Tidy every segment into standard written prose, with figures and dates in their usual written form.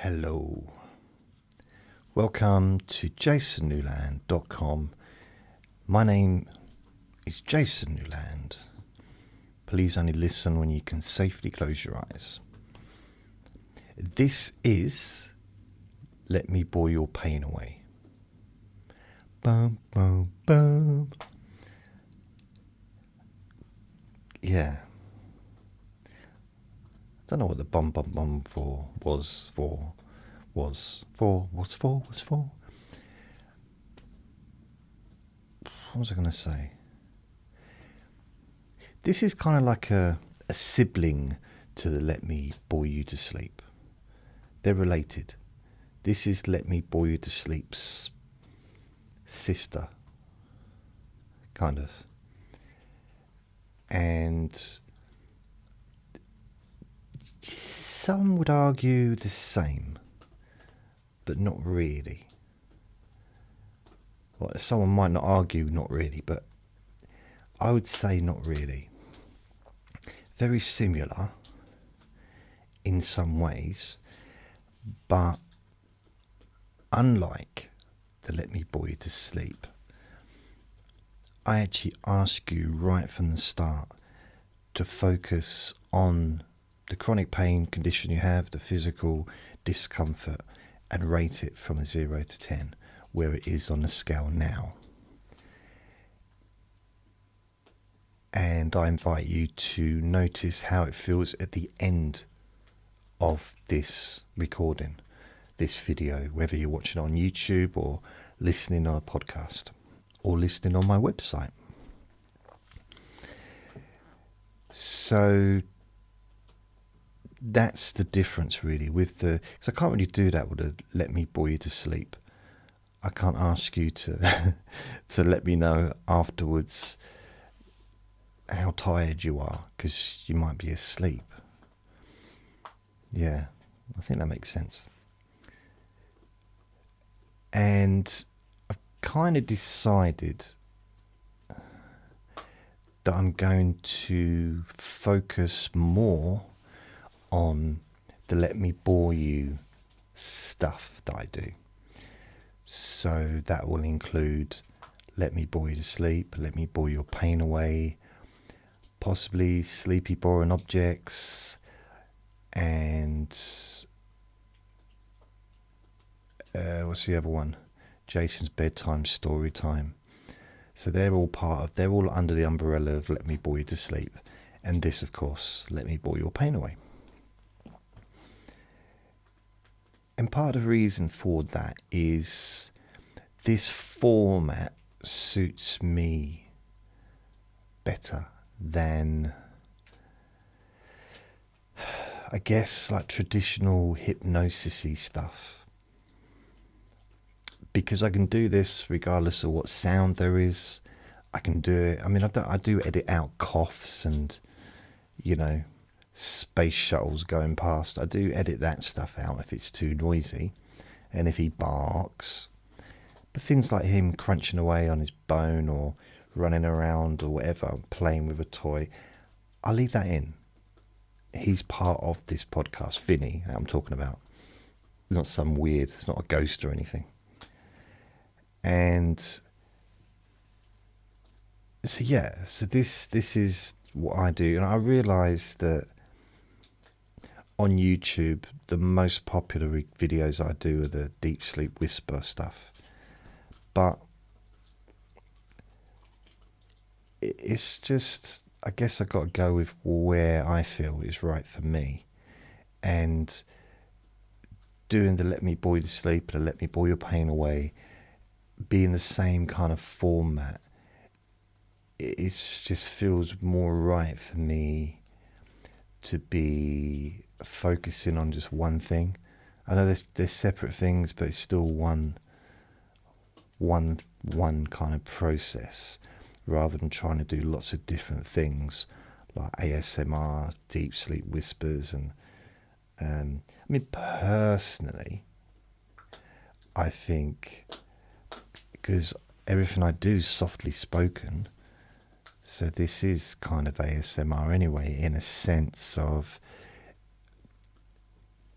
Hello. Welcome to jasonnewland.com. My name is Jason Newland. Please only listen when you can safely close your eyes. This is Let Me Bore Your Pain Away. Bum, bum, bum. Yeah. I don't know what the bum bum bum was for. What was I going to say? This is kind of like a sibling to the Let Me Bore You to Sleep. They're related. This is Let Me Bore You to Sleep's sister, kind of. And some would argue the same, but not really. Well, someone might not argue not really, but I would say not really. Very similar in some ways, but unlike the Let Me Bore You to Sleep, I actually ask you right from the start to focus on the chronic pain condition you have, the physical discomfort, and rate it from a 0 to 10, where it is on the scale now. And I invite you to notice how it feels at the end of this recording, this video, whether you're watching on YouTube or listening on a podcast or listening on my website. So that's the difference really with because I can't really do that with a Let Me Bore You to Sleep. I can't ask you to to let me know afterwards how tired you are, because you might be asleep. Yeah, I think that makes sense. And I've kind of decided that I'm going to focus more on the Let Me Bore You stuff that I do. So that will include Let Me Bore You to Sleep, Let Me Bore Your Pain Away, possibly Sleepy Boring Objects, and what's the other one? Jason's Bedtime Story Time. So they're all under the umbrella of Let Me Bore You to Sleep. And this, of course, Let Me Bore Your Pain Away. And part of the reason for that is this format suits me better than, I guess, like traditional hypnosis-y stuff. Because I can do this regardless of what sound there is. I can do it. I mean, I do edit out coughs and, space shuttles going past. I do edit that stuff out if it's too noisy and if he barks. But things like him crunching away on his bone or running around or whatever, playing with a toy, I'll leave that in. He's part of this podcast, Vinny, that I'm talking about. He's not some weird, it's not a ghost or anything. And so this is what I do. And I realise that on YouTube, the most popular videos I do are the deep sleep whisper stuff. But it's just, I guess I've got to go with where I feel is right for me. And doing the Let Me Bore You to Sleep, the Let Me Bore Your Pain Away, being the same kind of format, it just feels more right for me to be focusing on just one thing. I know there's separate things, but it's still one kind of process, rather than trying to do lots of different things like ASMR, deep sleep whispers, and I mean, personally, I think, because everything I do is softly spoken, so this is kind of ASMR anyway, in a sense of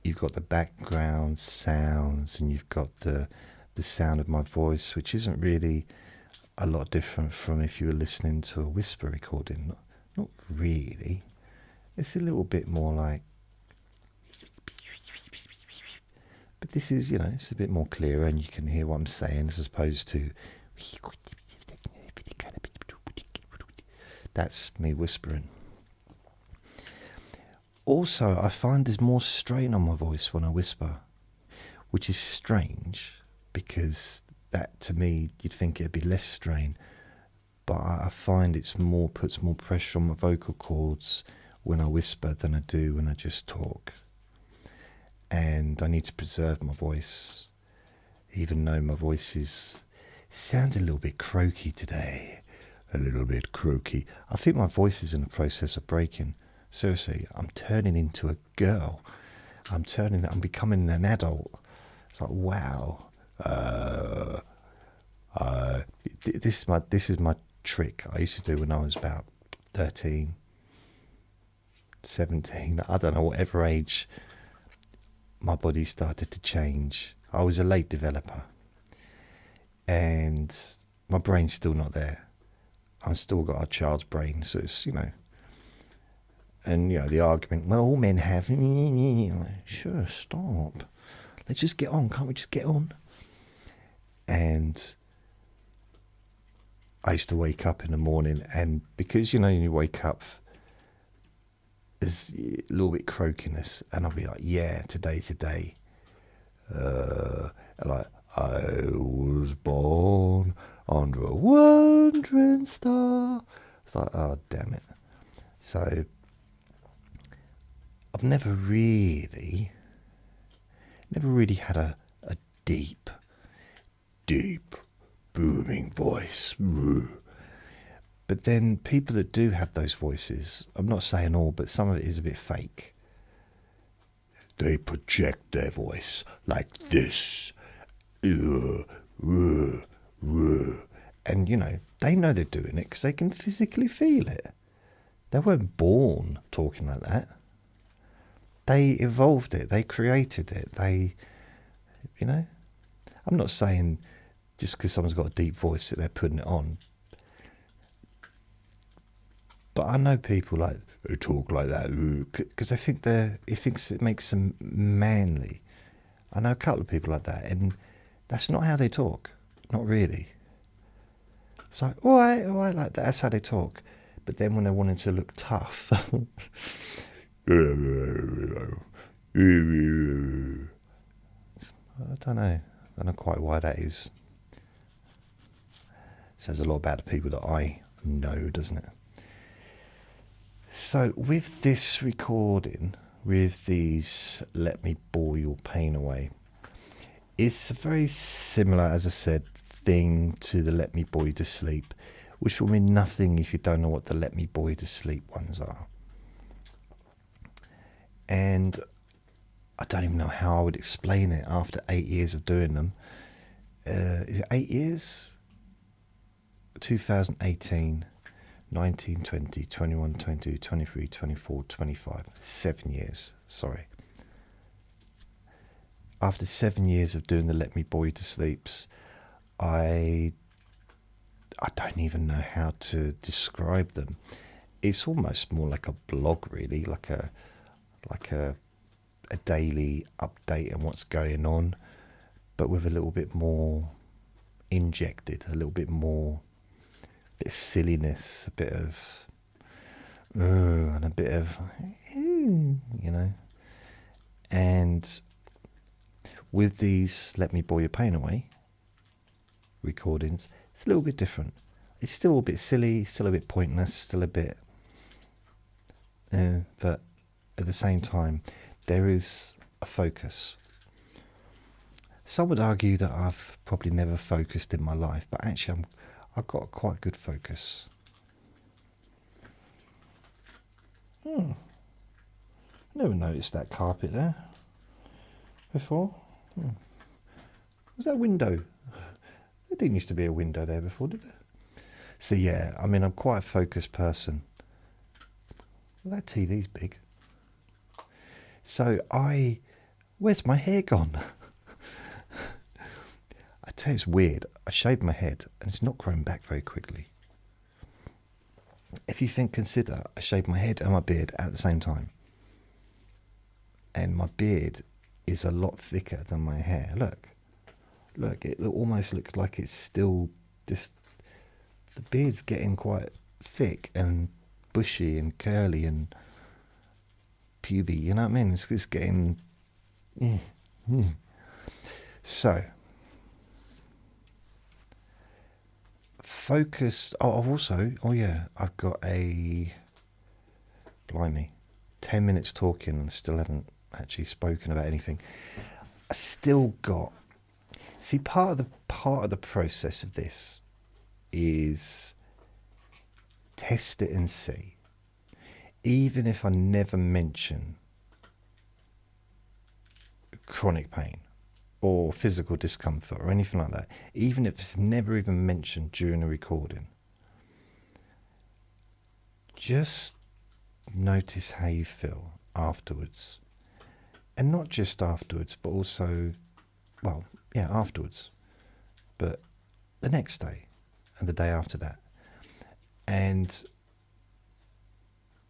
you've got the background sounds, and you've got the sound of my voice, which isn't really a lot different from if you were listening to a whisper recording. Not really. It's a little bit more like, but this is, it's a bit more clearer, and you can hear what I'm saying as opposed to, that's me whispering. Also, I find there's more strain on my voice when I whisper, which is strange, because that, to me, you'd think it'd be less strain, but I find puts more pressure on my vocal cords when I whisper than I do when I just talk. And I need to preserve my voice, even though my voice sounds a little bit croaky today. A little bit croaky. I think my voice is in the process of breaking. Seriously, I'm turning into a girl. I'm becoming an adult. It's like, wow. This is my trick I used to do when I was about 13, 17. I don't know, whatever age my body started to change. I was a late developer, and my brain's still not there. I've still got a child's brain, so it's, and the argument, well, all men have. Like, sure, stop. Let's just get on. Can't we just get on? And I used to wake up in the morning, and because you wake up, there's a little bit croakiness, and I'll be like, yeah, today's the day. Like, I was born under a wandering star. It's like, oh, damn it. So I've never really had a deep, booming voice. But then people that do have those voices, I'm not saying all, but some of it is a bit fake. They project their voice like this. And, they know they're doing it because they can physically feel it. They weren't born talking like that. They evolved it. They created it. I'm not saying just because someone's got a deep voice that they're putting it on. But I know people who talk like that because they think it makes them manly. I know a couple of people like that, and that's not how they talk. Not really. It's like, all right, like that. That's how they talk. But then when they're wanting to look tough, I don't know. I don't know quite why that is. Says a lot about the people that I know, doesn't it? So with this recording, with these Let Me Bore Your Pain Away, it's a very similar, as I said, thing to the Let Me Bore You to Sleep, which will mean nothing if you don't know what the Let Me Bore You to Sleep ones are. And I don't even know how I would explain it after 8 years of doing them. Is it 8 years? 2018, 19, 20, 21, 22, 23, 24, 25. 7 years, sorry. After 7 years of doing the Let Me Bore You to Sleeps, I don't even know how to describe them. It's almost more like a blog, really, like a daily update on what's going on, but with a little bit more injected, a little bit more, bit of silliness, a bit of and a bit of and with these Let Me Bore Your Pain Away recordings, it's a little bit different. It's still a bit silly, still a bit pointless, still a bit but at the same time there is a focus. Some would argue that I've probably never focused in my life, but actually I've got quite good focus. Never noticed that carpet there before. Was that a window? There didn't used to be a window there before, did there? So yeah, I mean, I'm quite a focused person. Well, that TV's big. So I Where's my hair gone? I tell you, it's weird. I shaved my head and it's not growing back very quickly. If you consider I shaved my head and my beard at the same time. And my beard is a lot thicker than my hair. Look, it almost looks like it's still just, the beard's getting quite thick and bushy and curly and puby, you know what I mean? It's getting... So, focus... I've got blimey, 10 minutes talking and still haven't actually spoken about anything. I still got... See, part of the process of this is test it and see. Even if I never mention chronic pain or physical discomfort or anything like that, even if it's never even mentioned during a recording, just notice how you feel afterwards. And not just afterwards, but also, afterwards, but the next day and the day after that. And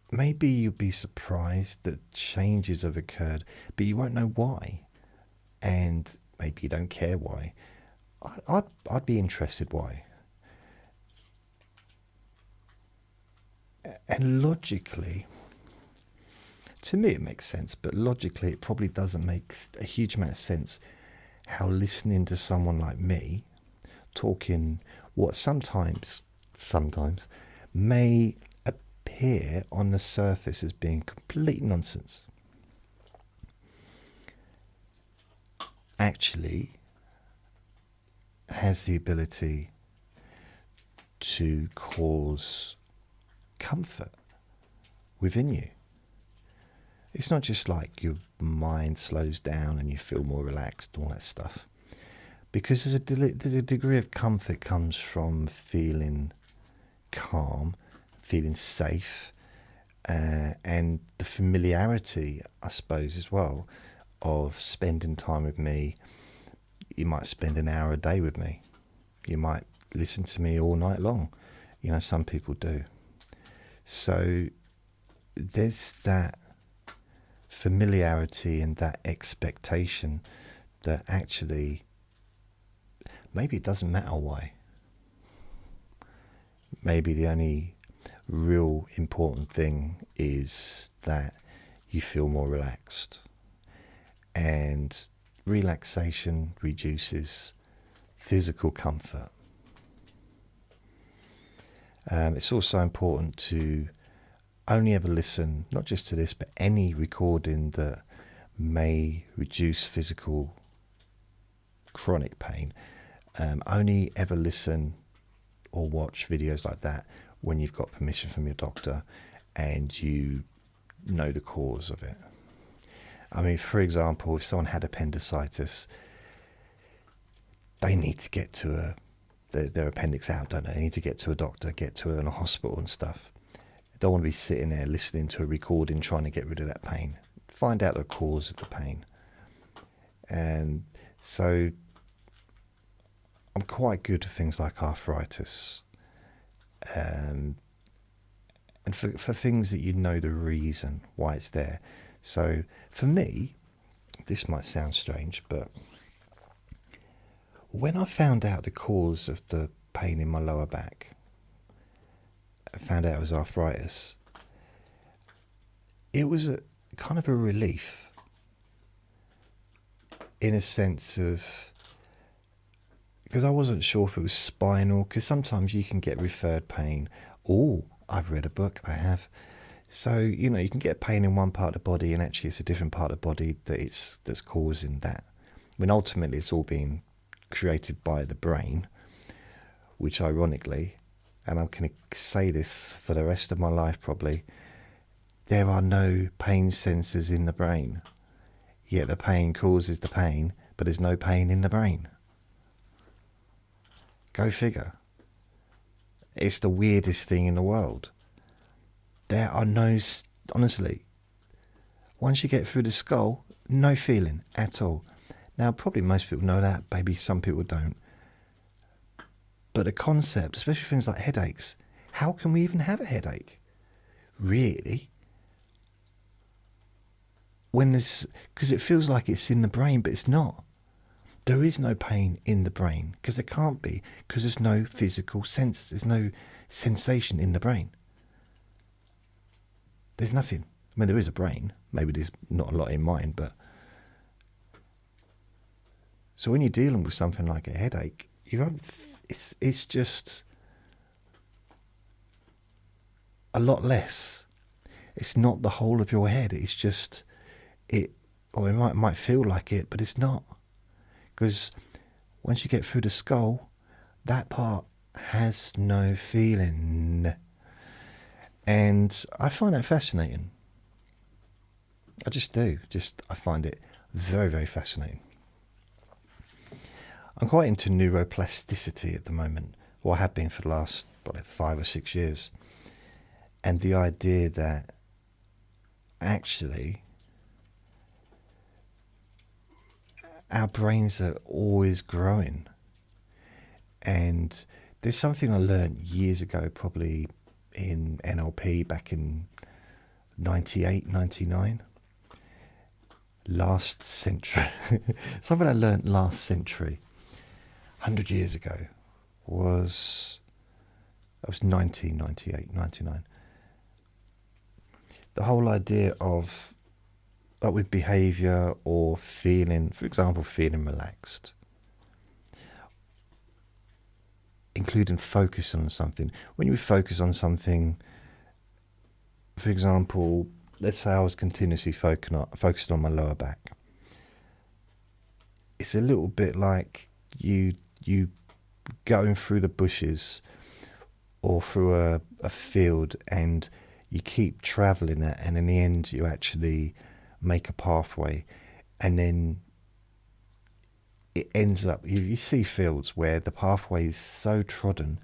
maybe you'll be surprised that changes have occurred, but you won't know why. And maybe you don't care why. I'd be interested why. And logically, to me it makes sense, but logically it probably doesn't make a huge amount of sense how listening to someone like me talking what sometimes may appear on the surface as being complete nonsense actually has the ability to cause comfort within you. It's not just like your mind slows down and you feel more relaxed and all that stuff. Because there's a degree of comfort comes from feeling calm, feeling safe, and the familiarity, I suppose, as well, of spending time with me. You might spend an hour a day with me. You might listen to me all night long. You know, some people do. So there's that familiarity and that expectation that actually maybe it doesn't matter why. Maybe the only real important thing is that you feel more relaxed. And relaxation reduces physical comfort. It's also important to only ever listen, not just to this, but any recording that may reduce physical chronic pain. Only ever listen or watch videos like that when you've got permission from your doctor and you know the cause of it. I mean, for example, if someone had appendicitis, they need to get to their appendix out, don't they? They need to get to a doctor, get to a hospital and stuff. They don't want to be sitting there listening to a recording trying to get rid of that pain. Find out the cause of the pain. And so I'm quite good at things like arthritis, and for things that you know the reason why it's there. So for me, this might sound strange, but when I found out the cause of the pain in my lower back, I found out it was arthritis, it was a kind of a relief, in a sense of, because I wasn't sure if it was spinal, because sometimes you can get referred pain. Oh, I've read a book, I have. So, you know, you can get pain in one part of the body and actually it's a different part of the body that's causing that. I mean, ultimately it's all being created by the brain, which ironically, and I'm going to say this for the rest of my life probably, there are no pain sensors in the brain. Yet the pain causes the pain, but there's no pain in the brain. Go figure. It's the weirdest thing in the world. There are no, honestly, once you get through the skull, No feeling at all. Now, probably most people know that, maybe some people don't. But the concept, especially things like headaches, how can we even have a headache? Really? When there's, because it feels like it's in the brain, but it's not. There is no pain in the brain, because there can't be, because there's no physical sense, there's no sensation in the brain. There's nothing. I mean, there is a brain. Maybe there's not a lot in mine, but... So when you're dealing with something like a headache, you don't... It's just a lot less. It's not the whole of your head. It's just it, or it might feel like it, but it's not. Because once you get through the skull, that part has no feeling. And I find that fascinating. I just do. I find it very, very fascinating. I'm quite into neuroplasticity at the moment, or I have been for the last 5 or 6 years. And the idea that actually our brains are always growing. And there's something I learned years ago, probably in NLP back in 98, 99. Last century. Something I learned last century. 100 years ago was 1998, 99. The whole idea of, like with behaviour or feeling, for example, feeling relaxed, including focus on something. When you focus on something, for example, let's say I was continuously focusing on my lower back. It's a little bit like you going through the bushes or through a field, and you keep travelling it, and in the end you actually make a pathway, and then it ends up, you see fields where the pathway is so trodden,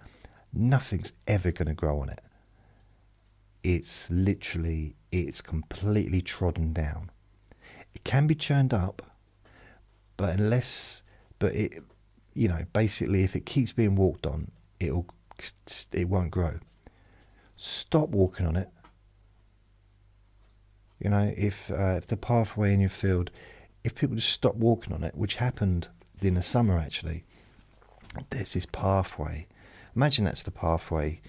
nothing's ever going to grow on it. It's completely trodden down. It can be churned up, but basically if it keeps being walked on, it won't grow. Stop walking on it. If the pathway in your field, if people just stop walking on it, which happened in the summer actually, there's this pathway. Imagine that's the pathway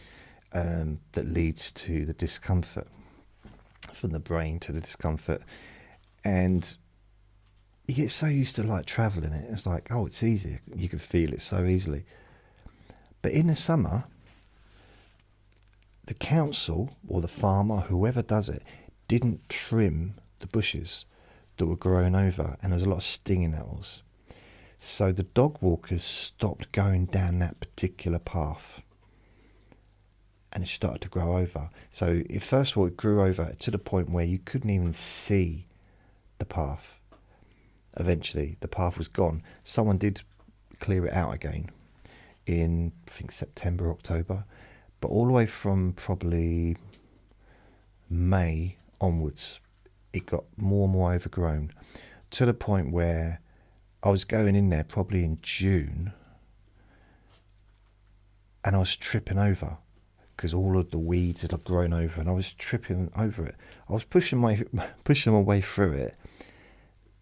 that leads to the discomfort, from the brain to the discomfort, and you get so used to travelling it. It's like, oh, it's easy. You can feel it so easily. But in the summer, the council or the farmer, whoever does it, didn't trim the bushes that were growing over, and there was a lot of stinging nettles. So the dog walkers stopped going down that particular path, and it started to grow over. So first of all, it grew over to the point where you couldn't even see the path. Eventually, the path was gone. Someone did clear it out again in, I think, September, October. But all the way from probably May onwards, it got more and more overgrown, to the point where I was going in there probably in June, and I was tripping over because all of the weeds had grown over, and I was tripping over it. I was pushing my way through it,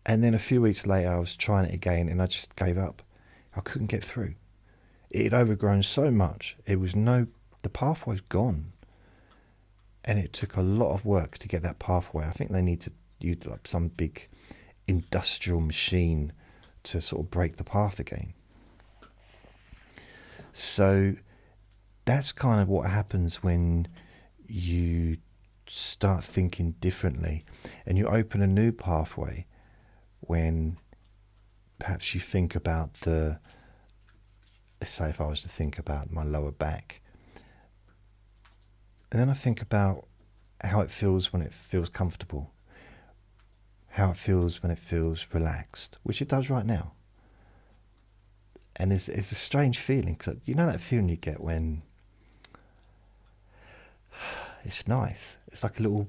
and then a few weeks later I was trying it again, and I just gave up. I couldn't get through. It had overgrown so much. The pathway's gone, and it took a lot of work to get that pathway. I think they need to use some big industrial machine to sort of break the path again. So that's kind of what happens when you start thinking differently and you open a new pathway. When perhaps you think about let's say if I was to think about my lower back, and then I think about how it feels when it feels comfortable, how it feels when it feels relaxed, which it does right now. And it's a strange feeling, because you know that feeling you get when it's nice. It's like a little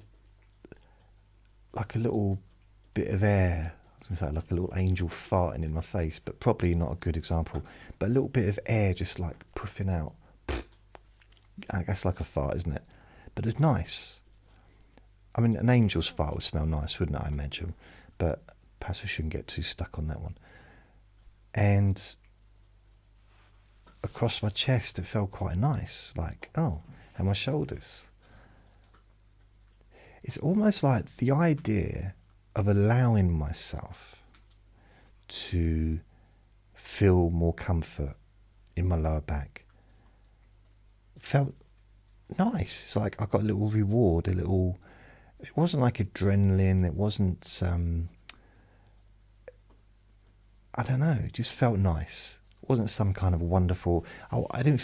bit of air. I was going to say like a little angel farting in my face, but probably not a good example. But a little bit of air just like puffing out. I guess like a fart, isn't it? But it's nice. I mean, an angel's fart would smell nice, wouldn't it, I imagine? But perhaps we shouldn't get too stuck on that one. And across my chest, it felt quite nice. Like, oh, and my shoulders. It's almost like the idea of allowing myself to feel more comfort in my lower back felt nice. It's like I got a little reward, a little. It wasn't like adrenaline. It wasn't. I don't know. It just felt nice. It wasn't some kind of wonderful. I didn't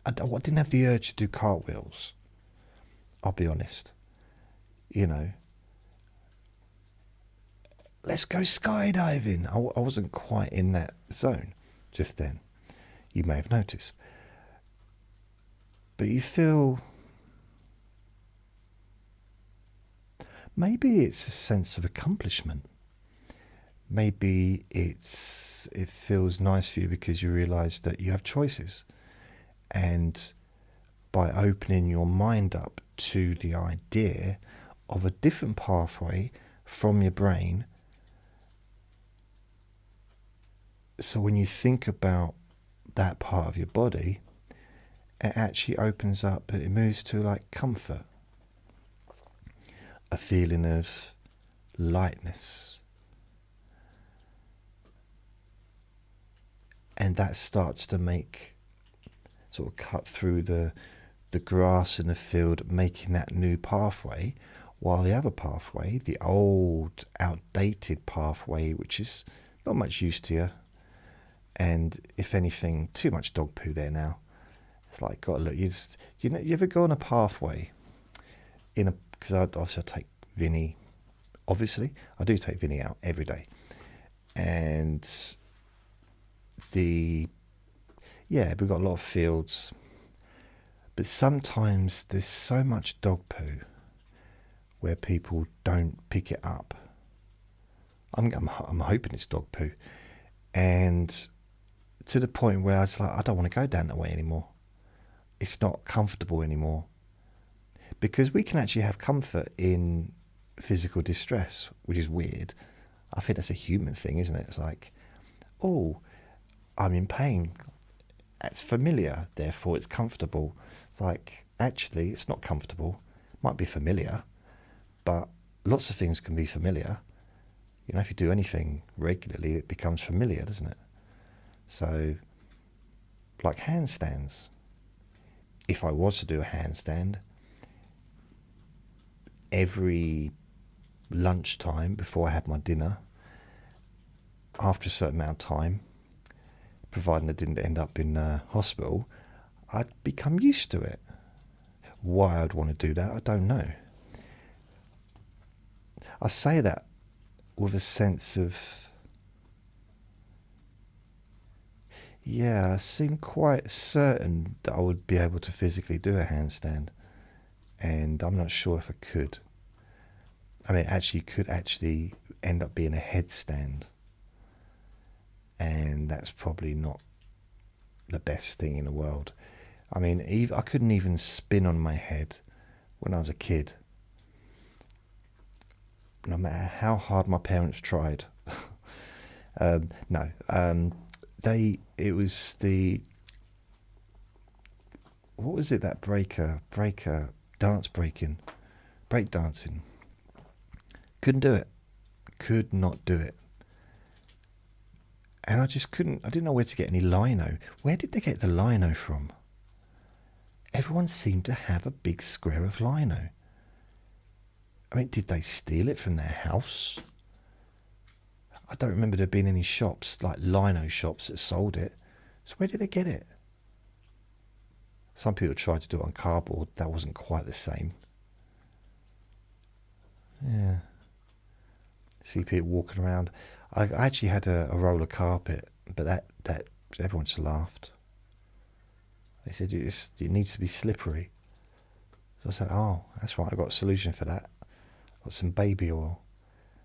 have the urge to do cartwheels. I'll be honest. You know. Let's go skydiving. I wasn't quite in that zone just then. You may have noticed. But you feel. Maybe it's a sense of accomplishment. Maybe it feels nice for you because you realise that you have choices. And by opening your mind up to the idea of a different pathway from your brain, so when you think about that part of your body, it actually opens up, it moves to like comfort, a feeling of lightness. And that starts to sort of cut through the grass in the field, making that new pathway, while the other pathway, the old, outdated pathway, which is not much use to you, and if anything, too much dog poo there now. It's like, got to look. You ever go on a pathway because I take Vinny. Obviously, I do take Vinny out every day, and we've got a lot of fields, but sometimes there's so much dog poo where people don't pick it up. I'm hoping it's dog poo, and to the point where I don't want to go down that way anymore. It's not comfortable anymore, because we can actually have comfort in physical distress, which is weird. I think that's a human thing, isn't it? It's like, oh, I'm in pain. It's familiar, therefore it's comfortable. It's like, actually, it's not comfortable. It might be familiar, but lots of things can be familiar. You know, if you do anything regularly, it becomes familiar, doesn't it? So, like handstands. If I was to do a handstand, every lunchtime before I had my dinner, after a certain amount of time, providing I didn't end up in hospital, I'd become used to it. Why I'd want to do that, I don't know. I say that with a sense of, I seem quite certain that I would be able to physically do a handstand, and I'm not sure if I could. I mean, it could actually end up being a headstand, and that's probably not the best thing in the world. I mean, I couldn't even spin on my head when I was a kid, no matter how hard my parents tried. It was the, what was it, that breakdancing. Couldn't do it. Could not do it. And I just couldn't, I didn't know where to get any lino. Where did they get the lino from? Everyone seemed to have a big square of lino. I mean, did they steal it from their house? I don't remember there being any shops, like lino shops, that sold it. So where did they get it? Some people tried to do it on cardboard. That wasn't quite the same. Yeah. See people walking around. I actually had a roller carpet, but that everyone just laughed. They said it needs to be slippery. So I said, oh, that's right, I've got a solution for that. Got some baby oil.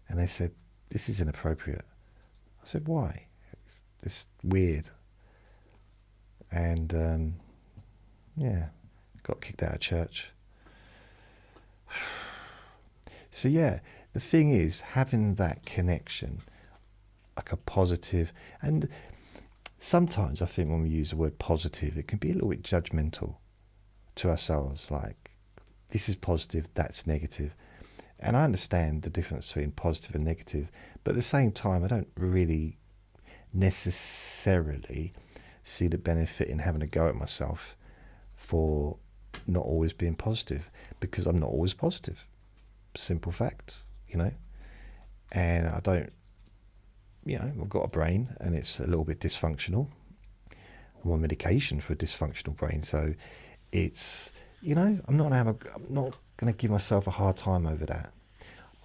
And they said, this is inappropriate. I said, why? It's weird. And yeah, got kicked out of church. So yeah, the thing is, having that connection, like a positive, and sometimes I think when we use the word positive, it can be a little bit judgmental to ourselves, like, this is positive, that's negative. And I understand the difference between positive and negative, but at the same time, I don't really necessarily see the benefit in having a go at myself for not always being positive, because I'm not always positive. Simple fact, and I don't, I've got a brain and it's a little bit dysfunctional. I'm on medication for a dysfunctional brain, so it's, I'm not going to give myself a hard time over that.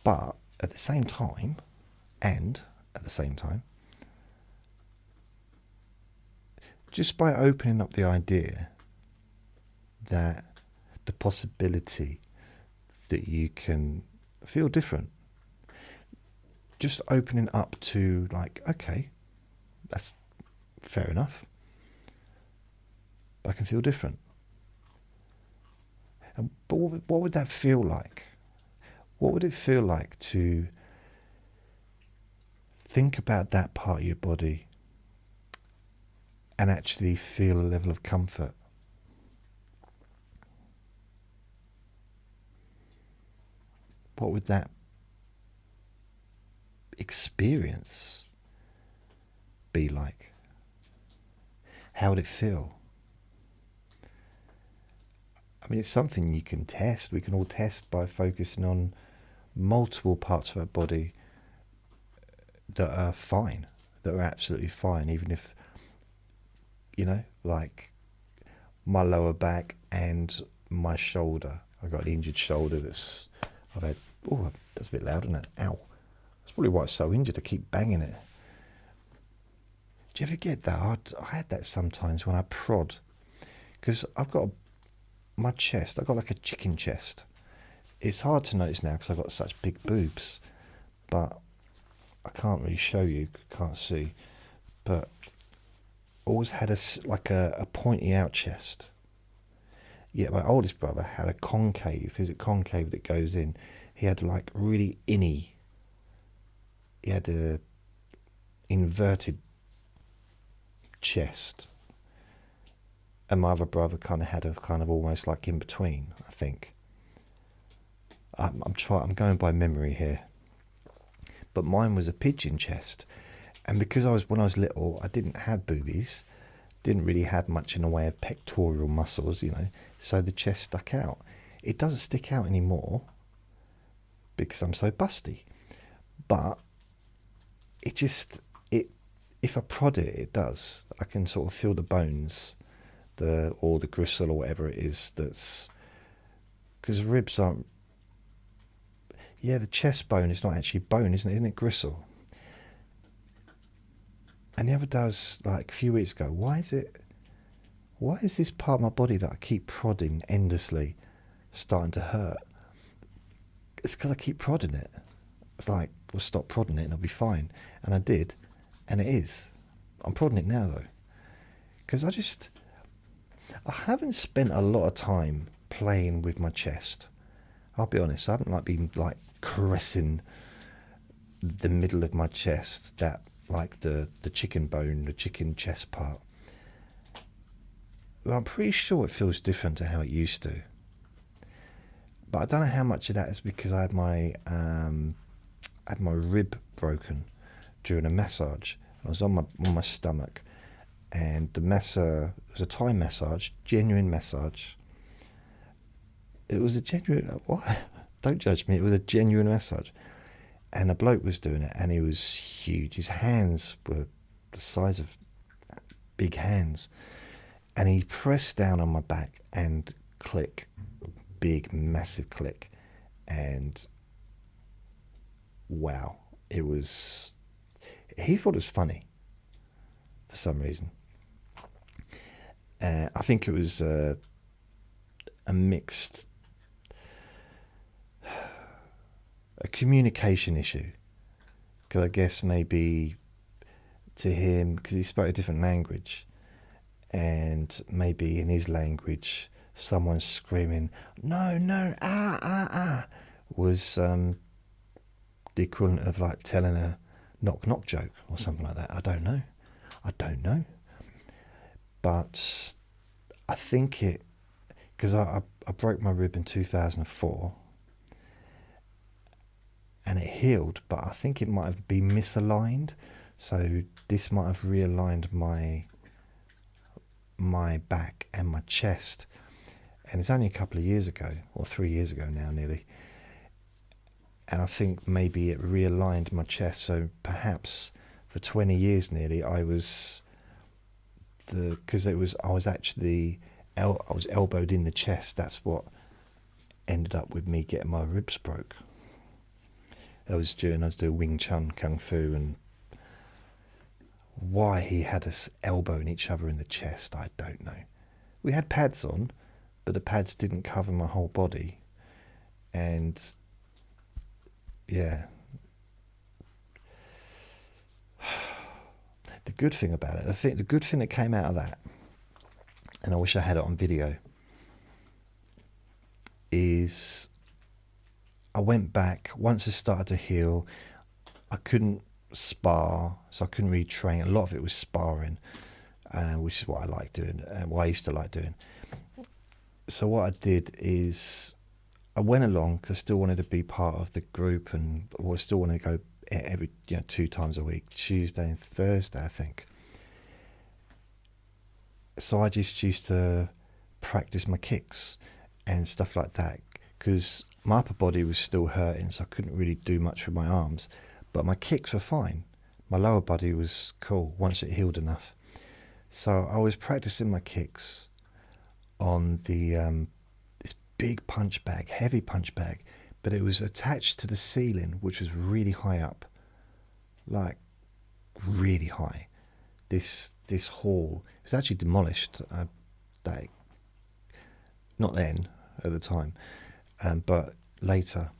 But at the same time, just by opening up the idea that the possibility that you can feel different, just opening up to, like, okay, that's fair enough, I can feel different. But what would that feel like? What would it feel like to think about that part of your body and actually feel a level of comfort? What would that experience be like? How would it feel? I mean, it's something you can test. We can all test by focusing on multiple parts of our body that are fine, that are absolutely fine, even if, like my lower back and my shoulder. I've got an injured shoulder that's a bit loud, isn't it? Ow. That's probably why it's so injured. I keep banging it. Do you ever get that? I had that sometimes when I prod, because I've got my chest, I've got like a chicken chest. It's hard to notice now because I've got such big boobs, but I can't really show you, can't see, but always had a pointy out chest. Yeah, my oldest brother had a concave. Is it concave that goes in? He had like really inny. He had a inverted chest. And my other brother kind of almost like in between, I think. I'm going by memory here. But mine was a pigeon chest. And because when I was little, I didn't have boobies, didn't really have much in the way of pectoral muscles, so the chest stuck out. It doesn't stick out anymore because I'm so busty. But if I prod it, it does. I can sort of feel the bones, or the gristle or whatever it is, that's because ribs aren't. Yeah, the chest bone is not actually bone, isn't it? Isn't it gristle? And the other day, like a few weeks ago, why is this part of my body that I keep prodding endlessly starting to hurt? It's because I keep prodding it. It's like, well, stop prodding it and it'll be fine. And I did, and it is. I'm prodding it now though, because I haven't spent a lot of time playing with my chest. I'll be honest, I haven't been caressing the middle of my chest, that the chicken bone, the chicken chest part. Well, I'm pretty sure it feels different to how it used to. But I don't know how much of that is because I had my rib broken during a massage. I was on my stomach, and the masser, it was a Thai massage, genuine massage. It was a genuine, what? Don't judge me, it was a genuine massage. And a bloke was doing it, and he was huge. His hands were the size of big hands. And he pressed down on my back and click, big, massive click. And wow, he thought it was funny for some reason. I think it was a communication issue. because I guess maybe to him, because he spoke a different language, and maybe in his language, someone screaming, "No, no, ah, ah, ah," was the equivalent of like telling a knock knock joke or something like that. I don't know. But I think because I broke my rib in 2004 and it healed, but I think it might have been misaligned. So this might have realigned my back and my chest. And it's only a couple of years ago, or 3 years ago now nearly. And I think maybe it realigned my chest. So perhaps for 20 years nearly, I was elbowed in the chest. That's what ended up with me getting my ribs broke. I was doing Wing Chun Kung Fu, and why he had us elbowing each other in the chest, I don't know. We had pads on, but the pads didn't cover my whole body. And yeah, the good thing about it, the good thing that came out of that, and I wish I had it on video, is I went back, once it started to heal, I couldn't spar, so I couldn't really train. A lot of it was sparring, which is what I like doing, and what I used to like doing. So what I did is I went along because I still wanted to be part of the group, and I still wanted to go every 2 times a week, Tuesday and Thursday, I think. So I just used to practice my kicks and stuff like that, because my upper body was still hurting, so I couldn't really do much with my arms, but my kicks were fine. My lower body was cool once it healed enough. So I was practicing my kicks on the this big punch bag, heavy punch bag, but it was attached to the ceiling, which was really high up, like really high. This hall, it was actually demolished, not then, at the time, but later.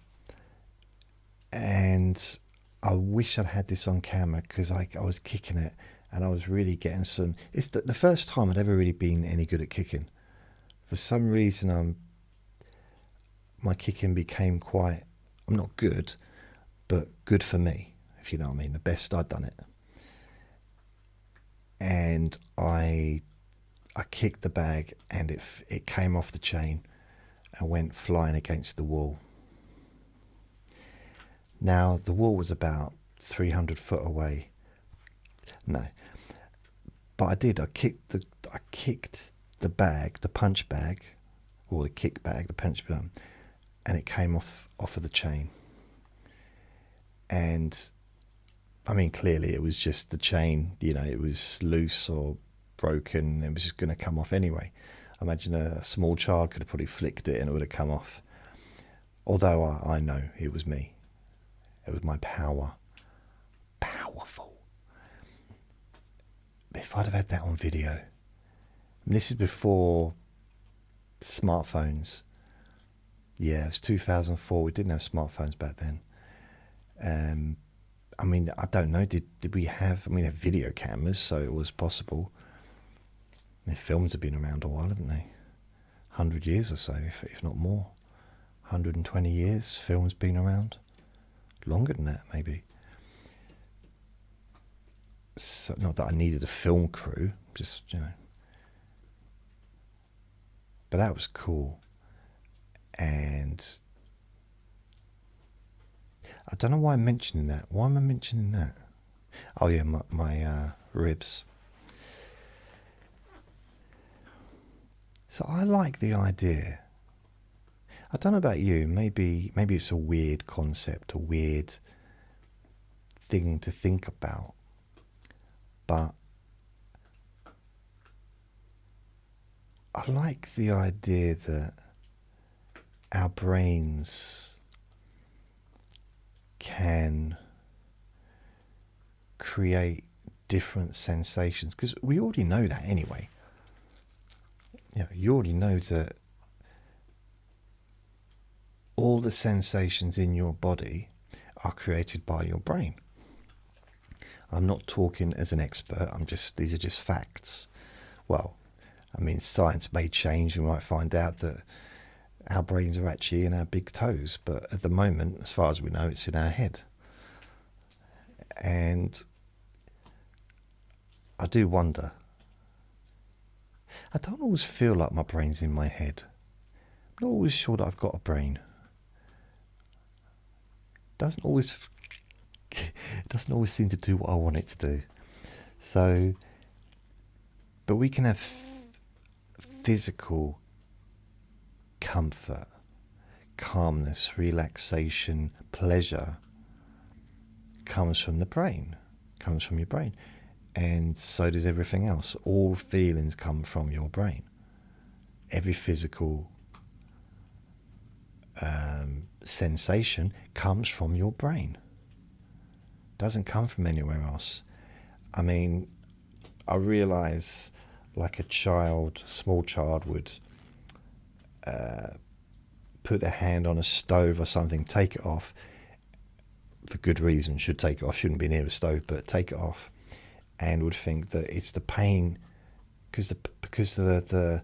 And I wish I'd had this on camera, because I was kicking it, and I was really getting some. It's the first time I'd ever really been any good at kicking. For some reason, my kicking became quite, I'm not good, but good for me, if you know what I mean, the best I'd done it. And I kicked the bag, and it came off the chain and went flying against the wall. Now the wall was about 300 foot away. No, but I kicked the bag, the punch bag, or the kick bag, the punch bag, and it came off of the chain. And I mean, clearly it was just the chain, it was loose or broken. It was just going to come off anyway. I imagine a small child could have probably flicked it and it would have come off. Although I know it was me. It was my power. Powerful. If I'd have had that on video. And this is before smartphones. Yeah, it was 2004. We didn't have smartphones back then. I mean, I don't know. Did we have? We had video cameras, so it was possible. The films have been around a while, haven't they? 100 years or so, if not more. 120 years, film's been around. Longer than that, maybe. So, not that I needed a film crew, just, But that was cool. And I don't know why I'm mentioning that. Why am I mentioning that? Oh yeah, my ribs. So I like the idea. I don't know about you. Maybe it's a weird concept, a weird thing to think about. But I like the idea that our brains can create different sensations, because we already know that anyway. You already know that all the sensations in your body are created by your brain. I'm not talking as an expert. These are just facts. Well, I mean, science may change. We might find out that our brains are actually in our big toes, but at the moment, as far as we know, it's in our head. And I do wonder. I don't always feel like my brain's in my head. I'm not always sure that I've got a brain. It doesn't always seem to do what I want it to do. So, but we can have physical comfort, calmness, relaxation, pleasure comes from the brain, comes from your brain. And so does everything else. All feelings come from your brain. Every physical sensation comes from your brain. Doesn't come from anywhere else. I mean, I realise, like a small child would put their hand on a stove or something, take it off, for good reason, should take it off, shouldn't be near a stove, but take it off, and would think that it's the pain, because the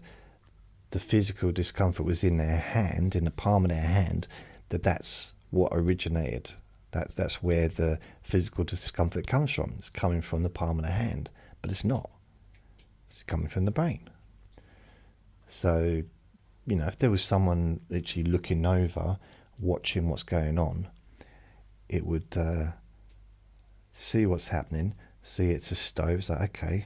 physical discomfort was in their hand, in the palm of their hand, that's what originated. That's where the physical discomfort comes from. It's coming from the palm of the hand, but it's not. It's coming from the brain. So, if there was someone literally looking over, watching what's going on, it would see what's happening, see it's a stove. It's like, okay,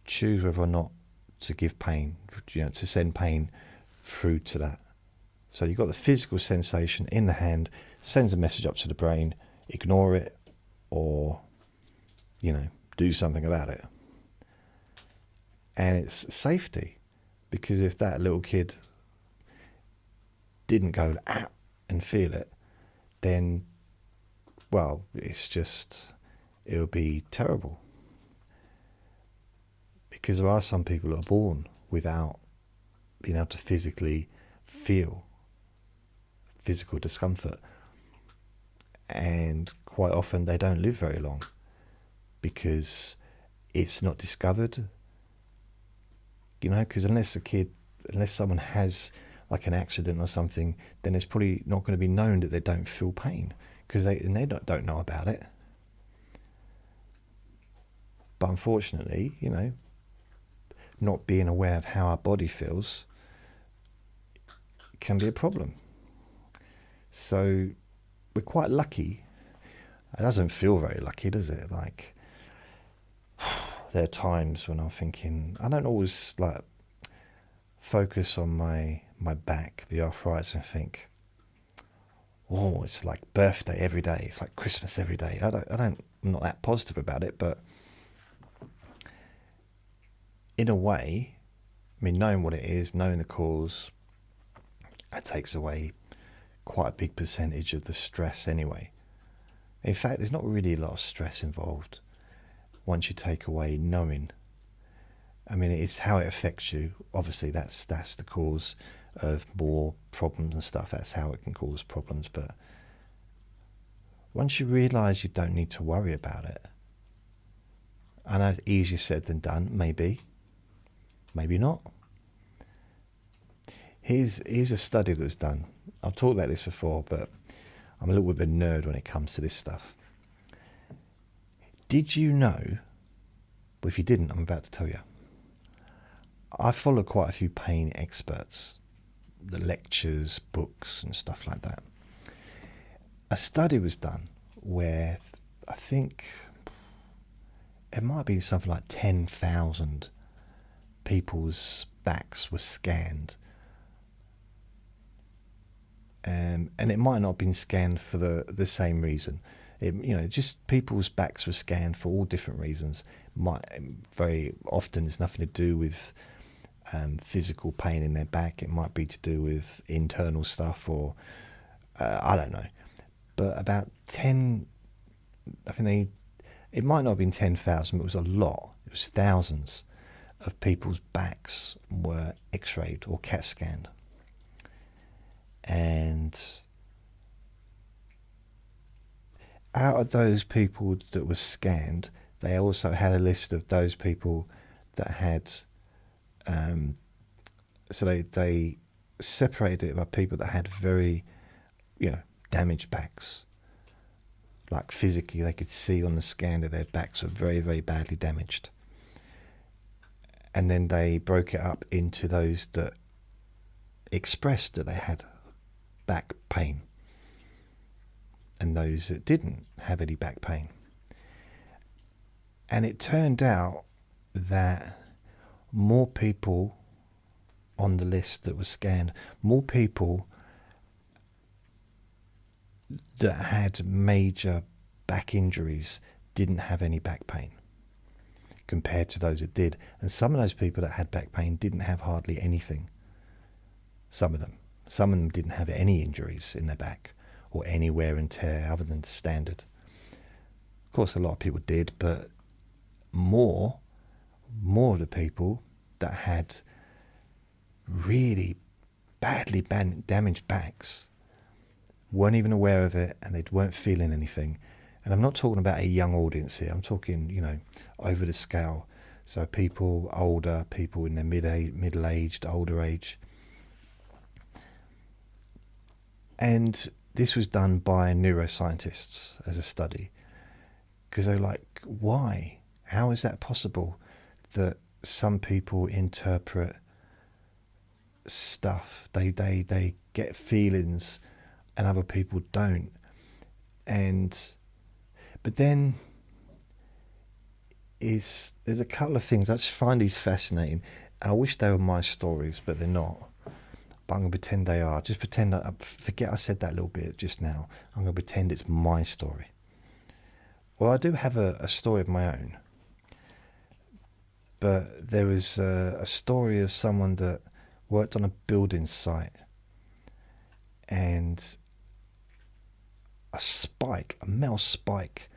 choose whether or not to give pain, to send pain through to that. So you've got the physical sensation in the hand, sends a message up to the brain, ignore it, or, do something about it. And it's safety, because if that little kid didn't go out and feel it, then, well, it would be terrible. Because there are some people who are born without being able to physically feel physical discomfort. And quite often they don't live very long because it's not discovered. Because unless someone has like an accident or something, then it's probably not going to be known that they don't feel pain, because they don't know about it. But unfortunately, not being aware of how our body feels can be a problem. So we're quite lucky. It doesn't feel very lucky, does it? Like, there are times when I'm thinking, I don't always focus on my back, the arthritis, and think, oh, it's like birthday every day. It's like Christmas every day. I'm not that positive about it, but in a way, knowing what it is, knowing the cause, it takes away quite a big percentage of the stress anyway. In fact, there's not really a lot of stress involved once you take away knowing. It's how it affects you. Obviously, that's the cause of more problems and stuff. That's how it can cause problems. But once you realise you don't need to worry about it, I know it's easier said than done, maybe not. Here's a study that was done. I've talked about this before, but I'm a little bit of a nerd when it comes to this stuff. Did you know, well, if you didn't, I'm about to tell you. I follow quite a few pain experts, the lectures, books and stuff like that. A study was done where I think it might be something like 10,000 people's backs were scanned. And it might not have been scanned for the same reason. Just people's backs were scanned for all different reasons. Very often it's nothing to do with physical pain in their back. It might be to do with internal stuff, or I don't know. But about 10, I think it might not have been 10,000, but it was a lot. It was thousands of people's backs were x-rayed or CAT scanned. And out of those people that were scanned, they also had a list of those people that had, so they separated it by people that had very, damaged backs. Like physically, they could see on the scan that their backs were very, very badly damaged. And then they broke it up into those that expressed that they had back pain and those that didn't have any back pain. And it turned out that more people on the list that was scanned, more people that had major back injuries didn't have any back pain compared to those that did. And some of those people that had back pain didn't have hardly anything. Some of them didn't have any injuries in their back or any wear and tear other than standard. Of course, a lot of people did, but more of the people that had really badly damaged backs weren't even aware of it, and they weren't feeling anything. And I'm not talking about a young audience here. I'm talking, over the scale. So people older, people in their middle-aged, older age. And this was done by neuroscientists as a study. Because they're like, why? How is that possible that some people interpret stuff, they get feelings and other people don't? But then there's a couple of things. I just find these fascinating. I wish they were my stories, but they're not. But I'm going to pretend they are. Just pretend forget I said that little bit just now. I'm going to pretend it's my story. Well, I do have a story of my own. But there was a story of someone that worked on a building site, and a metal spike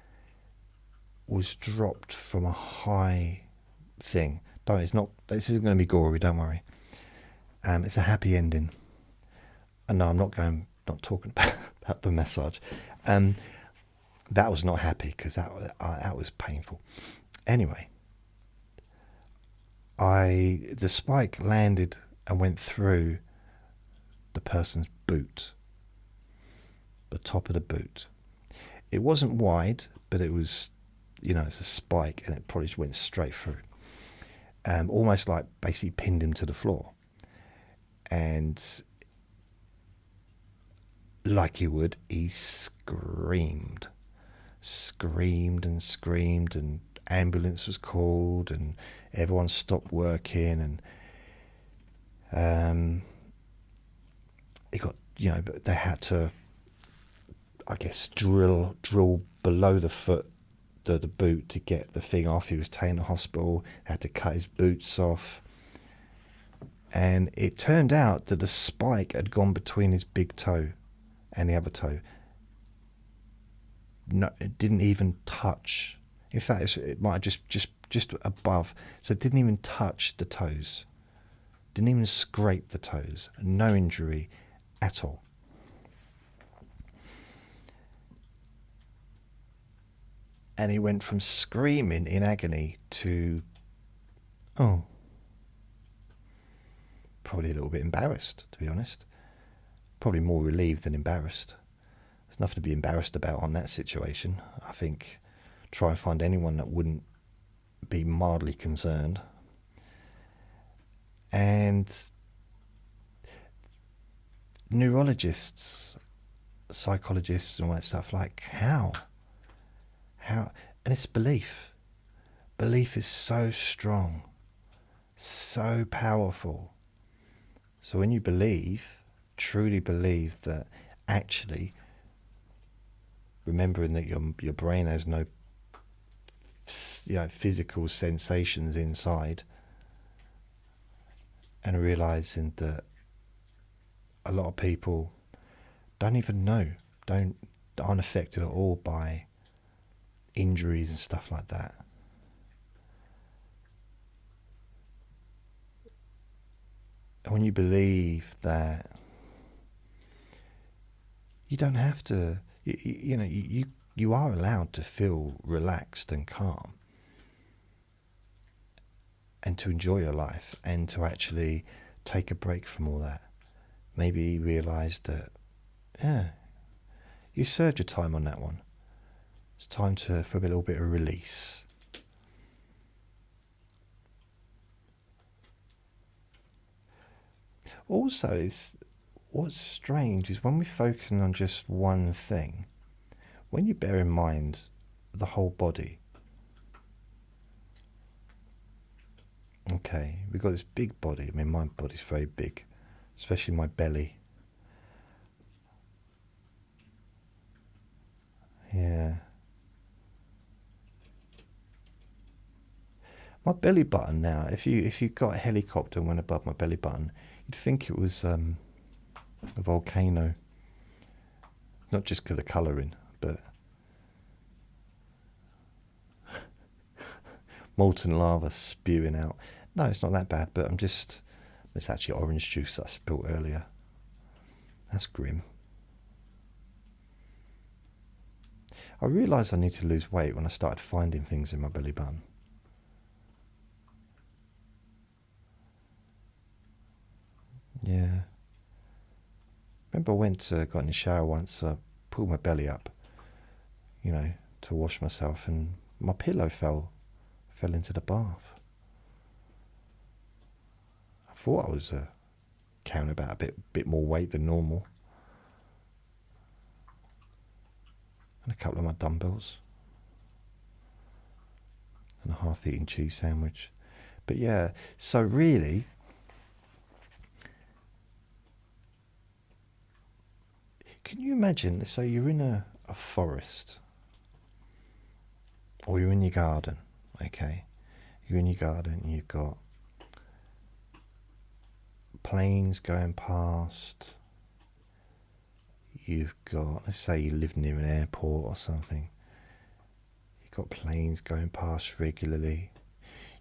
was dropped from a high thing. This isn't going to be gory, don't worry. It's a happy ending. And no, I'm not talking about the massage. That was not happy because that was painful. Anyway, the spike landed and went through the person's boot, the top of the boot. It wasn't wide, but it was, it's a spike, and it probably just went straight through. Almost like basically pinned him to the floor. And like he would, he screamed and screamed, and ambulance was called, and everyone stopped working, and it got, but they had to, I guess, drill below the foot, the boot, to get the thing off. He was taken to hospital, had to cut his boots off. And it turned out that the spike had gone between his big toe and the other toe. No, it didn't even touch. In fact, it might have just above. So it didn't even touch the toes. Didn't even scrape the toes. No injury at all. And he went from screaming in agony to, probably a little bit embarrassed, to be honest. Probably more relieved than embarrassed. There's nothing to be embarrassed about on that situation. I think try and find anyone that wouldn't be mildly concerned. And neurologists, psychologists and all that stuff, like, how? And it's belief. Belief is so strong, so powerful. So when you truly believe that actually, remembering that your brain has no physical sensations inside, and realizing that a lot of people don't even know, aren't affected at all by injuries and stuff like that. And when you believe that you don't have to, you you are allowed to feel relaxed and calm, and to enjoy your life, and to actually take a break from all that. Maybe realise that, yeah, you served your time on that one. It's time for a little bit of release. Also, what's strange is when we're focusing on just one thing, when you bear in mind the whole body. Okay, we've got this big body. I mean, my body's very big, especially my belly. Yeah. My belly button now, if you got a helicopter and went above my belly button, you'd think it was a volcano. Not just because of the colouring, but molten lava spewing out. No, it's not that bad, but it's actually orange juice that I spilled earlier. That's grim. I realised I need to lose weight when I started finding things in my belly button. Yeah. Remember I got in the shower once, I pulled my belly up, to wash myself, and my pillow fell into the bath. I thought I was carrying about a bit more weight than normal. And a couple of my dumbbells. And a half-eaten cheese sandwich. But yeah, so really, can you imagine, so you're in a forest, or you're in your garden, okay? You're in your garden and you've got planes going past. You've got, let's say you live near an airport or something. You've got planes going past regularly.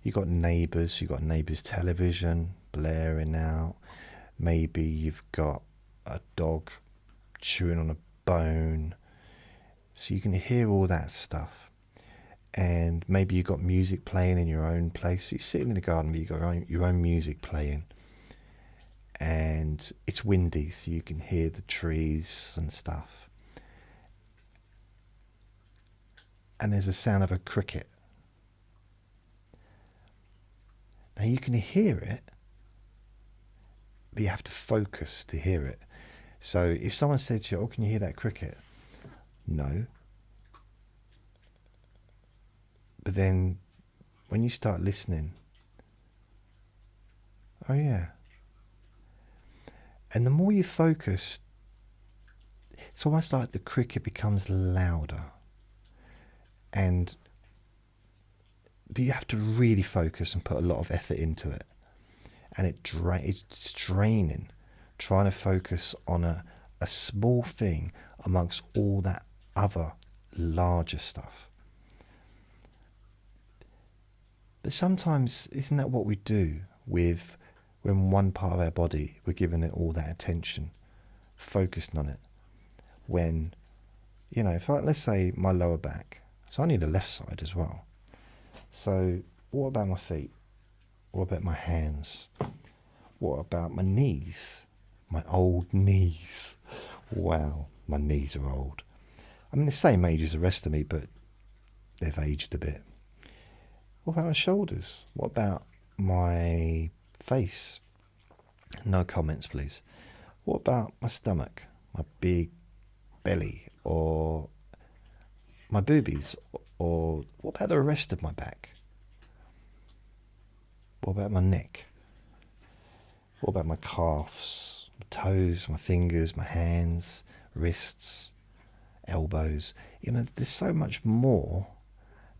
You've got neighbours television blaring out. Maybe you've got a dog chewing on a bone. So you can hear all that stuff. And maybe you've got music playing in your own place. So you're sitting in the garden, but you've got your own music playing. And it's windy, so you can hear the trees and stuff. And there's a sound of a cricket. Now you can hear it, but you have to focus to hear it. So if someone said to you, "Oh, can you hear that cricket?" No. But then when you start listening, oh yeah. And the more you focus, it's almost like the cricket becomes louder. But you have to really focus and put a lot of effort into it. And it's draining, trying to focus on a small thing amongst all that other larger stuff. But sometimes, isn't that what we do when one part of our body, we're giving it all that attention, focusing on it? When, let's say my lower back, so I need the left side as well. So what about my feet? What about my hands? What about my knees? My old knees. Wow, my knees are old. I mean, the same age as the rest of me, but they've aged a bit. What about my shoulders? What about my face? No comments, please. What about my stomach? My big belly? Or my boobies? Or what about the rest of my back? What about my neck? What about my calves, my toes, my fingers, my hands, wrists, elbows? There's so much more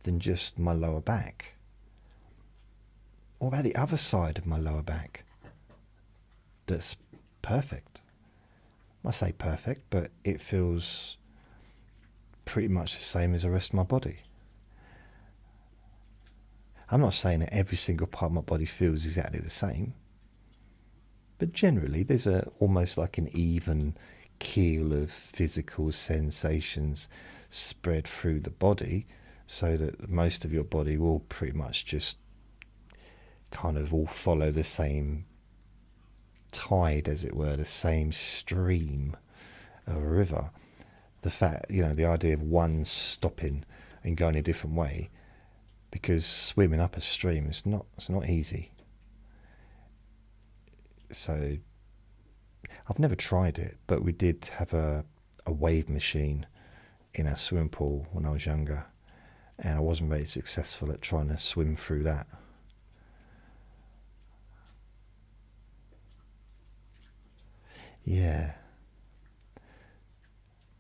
than just my lower back. What about the other side of my lower back? That's perfect. I say perfect, but it feels pretty much the same as the rest of my body. I'm not saying that every single part of my body feels exactly the same, but generally there's almost like an even keel of physical sensations. spread through the body, so that most of your body will pretty much just kind of all follow the same tide, as it were, the same stream of a river. The fact, the idea of one stopping and going a different way, because swimming up a stream it's not easy. So I've never tried it, but we did have a wave machine in our swimming pool when I was younger, and I wasn't very successful at trying to swim through that. Yeah.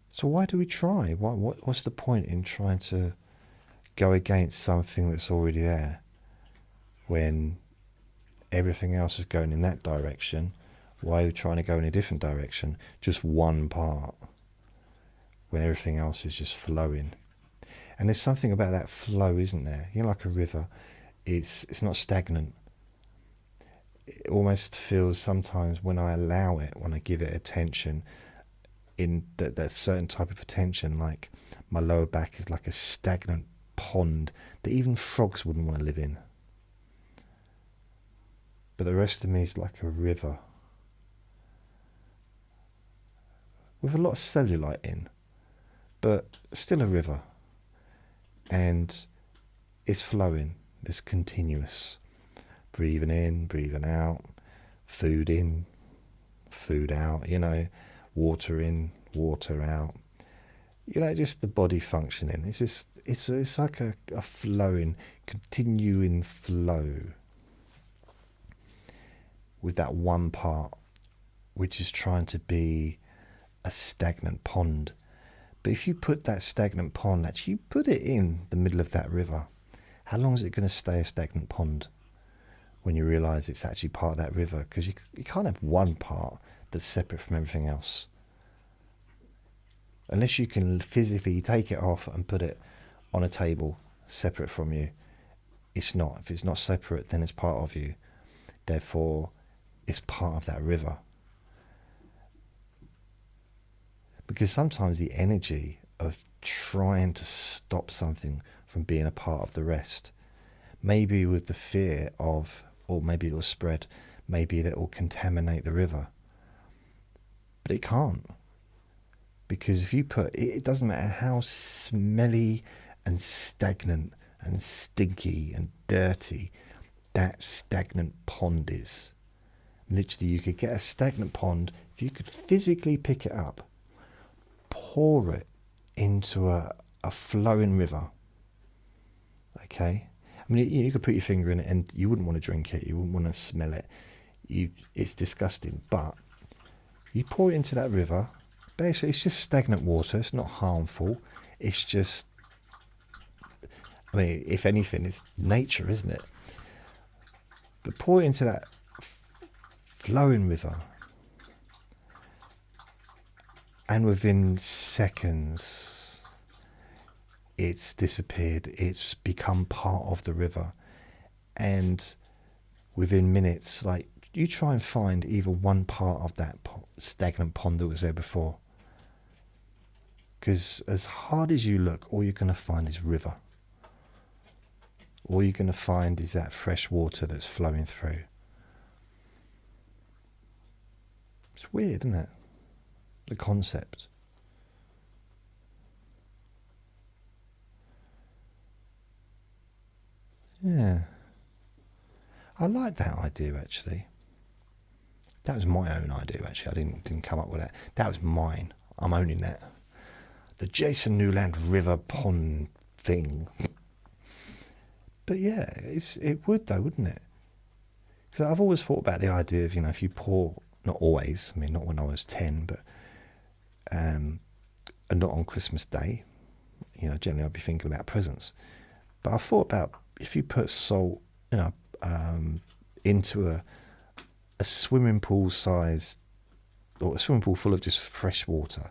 So why do we try? What's the point in trying to go against something that's already there, when everything else is going in that direction? Why are we trying to go in a different direction? Just one part, when everything else is just flowing. And there's something about that flow, isn't there? Like a river, it's not stagnant. It almost feels sometimes, when I allow it, when I give it attention, in that certain type of attention, like my lower back is like a stagnant pond that even frogs wouldn't want to live in. But the rest of me is like a river with a lot of cellulite in, but still a river. And it's flowing, it's continuous. Breathing in, breathing out, food in, food out, water in, water out. Just the body functioning. It's like a flowing, continuing flow, with that one part which is trying to be a stagnant pond. But if you put that stagnant pond, actually you put it in the middle of that river, how long is it going to stay a stagnant pond when you realise it's actually part of that river? Because you can't have one part that's separate from everything else. Unless you can physically take it off and put it on a table separate from you, it's not. If it's not separate, then it's part of you. Therefore, it's part of that river. Because sometimes the energy of trying to stop something from being a part of the rest, maybe with the fear of, or maybe it will spread, maybe that will contaminate the river. But it can't. Because if you put, it doesn't matter how smelly and stagnant and stinky and dirty that stagnant pond is. Literally, you could get a stagnant pond, if you could physically pick it up, pour it into a flowing river. Okay? I mean, you could put your finger in it and you wouldn't want to drink it, you wouldn't want to smell it. It's disgusting. But you pour it into that river, basically it's just stagnant water, it's not harmful. It's just, I mean, if anything, it's nature, isn't it? But pour it into that flowing river, and within seconds it's disappeared, it's become part of the river. And within minutes, like, you try and find even one part of that stagnant pond that was there before, because as hard as you look, all you're going to find is river. All you're going to find is that fresh water that's flowing through. It's weird, isn't it? The concept. Yeah. I like that idea, actually. That was my own idea, actually. I didn't come up with that. That was mine. I'm owning that. The Jason Newland river pond thing. But yeah, it would though, wouldn't it? Because I've always thought about the idea of, if you pour, not always, I mean, not when I was 10, but and not on Christmas Day. Generally I'd be thinking about presents. But I thought about, if you put salt, into a swimming pool size, or a swimming pool full of just fresh water,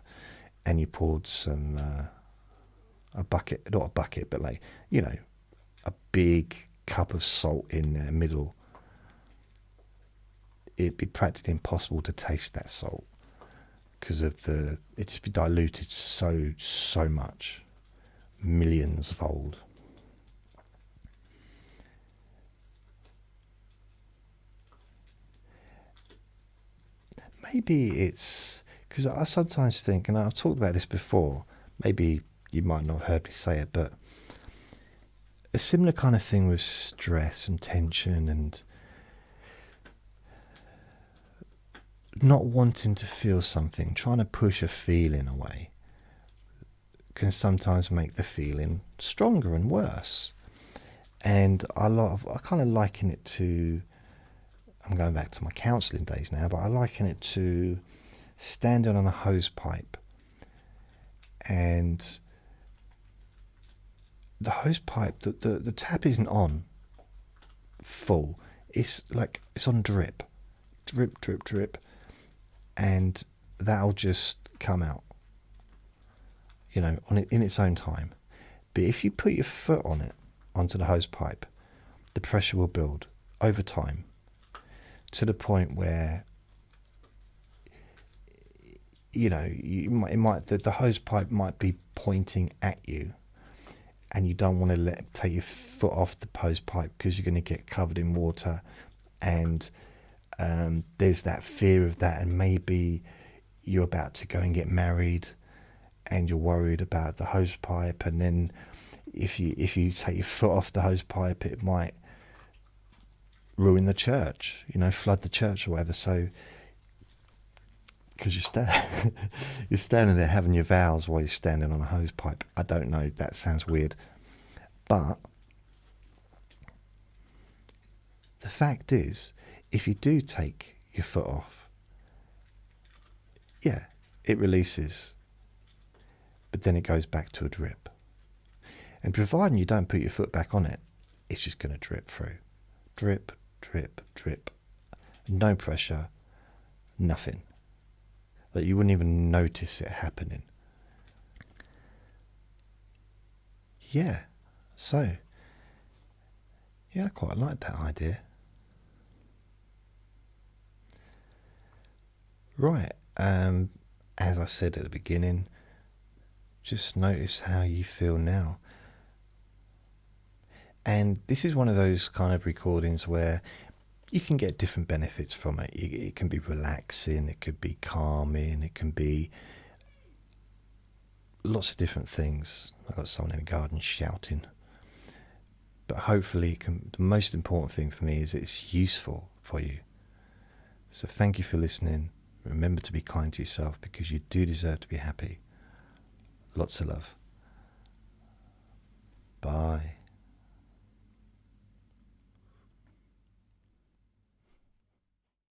and you poured some a bucket, not a bucket, but like, a big cup of salt in the middle, it'd be practically impossible to taste that salt, because of it'd just be diluted so much. millions-fold. Maybe it's because I sometimes think, and I've talked about this before, maybe you might not have heard me say it, but a similar kind of thing with stress and tension and not wanting to feel something, trying to push a feeling away, can sometimes make the feeling stronger and worse. And I kind of liken it to, I'm going back to my counselling days now, but I liken it to standing on a hose pipe, and the hose pipe, the tap isn't on full. It's like it's on drip, drip, drip, drip, and that'll just come out, on it in its own time. But if you put your foot on it, onto the hose pipe, the pressure will build over time to the point where the hose pipe might be pointing at you, and you don't want to take your foot off the hose pipe because you're going to get covered in water, and there's that fear of that, and maybe you're about to go and get married and you're worried about the hose pipe, and then if you take your foot off the hose pipe, it might ruin the church, flood the church or whatever. So because you're standing there having your vows while you're standing on a hose pipe. I don't know, that sounds weird, but the fact is, if you do take your foot off, yeah, it releases, but then it goes back to a drip. And providing you don't put your foot back on it, it's just going to drip through. Drip, drip, drip. No pressure, nothing. Like you wouldn't even notice it happening. Yeah, so, yeah, I quite like that idea. Right, as I said at the beginning, just notice how you feel now. And this is one of those kind of recordings where you can get different benefits from it. It can be relaxing, it could be calming, it can be lots of different things. I've got someone in the garden shouting. But hopefully, the most important thing for me is it's useful for you. So thank you for listening. Remember to be kind to yourself, because you do deserve to be happy. Lots of love. Bye.